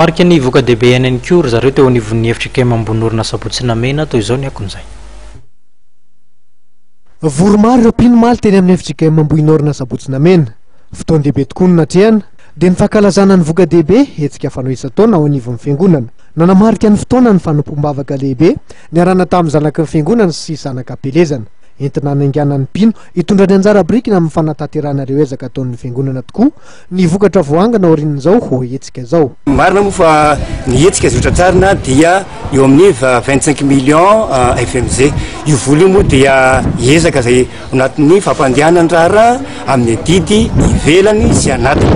Marika ny voka dehibe any koa zareo teo anivon'ny hevitra kely ambony orona sabotsina mena toy izao ny akon'izay. Voromaro ireo mpinomaly teny amin'ny hevitra kely ambony orona sabotsina mena. Fotoana dehibe tokoa no natrehana dia ny fankalazana ny voka dehibe hetsika fanao isa-taona ao anivon'ny fiangonana. Nanamarika ny fotoana ny fanompoam-bavaka lehibe niarana tamin'ny zanaky ny fiangonana sy zanaka am-pelezana. Entina naingana ny mpino hitondra ny anjara birikina amin'ny fanatanterahana ireo ezaka ataon'ny fiangonana tokoa ny vokatra voangana aorian'izao ho hetsika zao. Marina moa fa ny hetsika izay hotratrarina dia eo amin'ny 25 millions FMZ. Io vola io moa dia ezaka izay anatin'ny fampandehanany raharaha amin'ny didy ivelany sy anatiny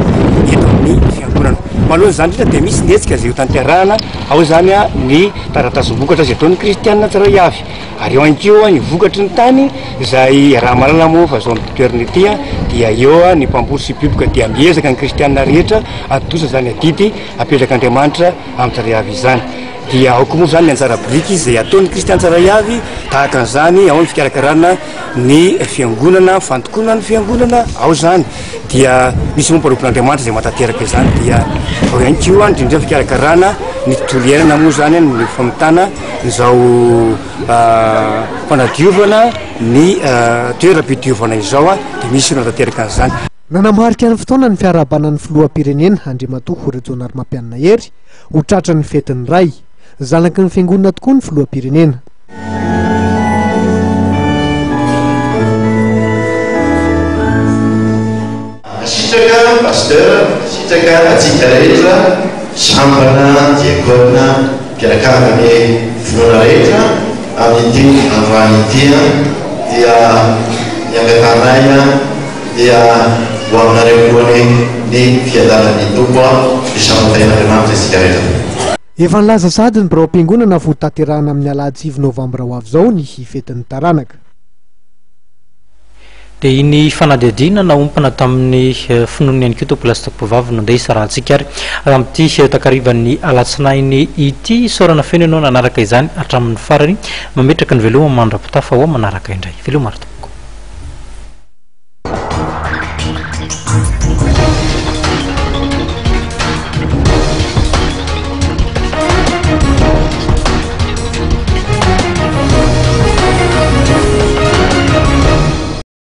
eto amin'ny fiangonana. Maloha zany dia misy ny hetsika izay hotanterahana ao zany ny taratasy vokatra izay ataon'ny kristianina tsirairay avy. Ary eo ankoa ny vokatry ny tany izay raha malala moa fa zao amin'ny toerana ity dia eo ny mpamboly sy publika dia miezaka ny kristianina rehetra atosa zany adidy apetraka Andriamanitra amin'ny tsirairay avy izany. Dia ao koa moa zany ny anjara biriky izay ataon'ny kristianina tsirairay avy tahaka an'izany ao ny fikarakarana ny fiangonana, fantokonana ny fiangonana ao zany. Dia misy moa mparopon'Andriamanitra izay matateraka izany dia ao ihany koa indrindra fikarakarana ny tontolo iainana moa zany ny famitana izao fanadiovana ny toeram-pitiovana izao dia misy natateraka an'izany. Nanamarika ny fotoana ny fiarahabanan'ny filoham-pirenena Andriamatoa Horatsonary Mampianina Hery ho tratran'ny fetin'ny ray. Zanaky ny fiangonana tokoa ny filoham-pirenena. Sitraka pasteur, sitraka atsika rehetra, sambana, diakona, mpiarakarany filoana rehetra amin'ity androany ity dia ny angatanay dia ho aminareo koany ny fiadanany tompo isamotain'Andriamanitra isika rehetra. Efa nilaza sady ny birao am-piangonana vo tanterahana amin'ny alahadimy novambra ho avy zao ny fetin'ny taranaka. Dia iny fanadihadiana naompana tamin'ny finoany ihany koa topolasitako-povavy nandesa raha antsika ary amin'ity takarivan'ny alatsinainy ity saorana feno ianao nanaraka izany hatramin'ny farany mametraka ny veloma mandrapitafa ao manaraka indray. Veloma marito.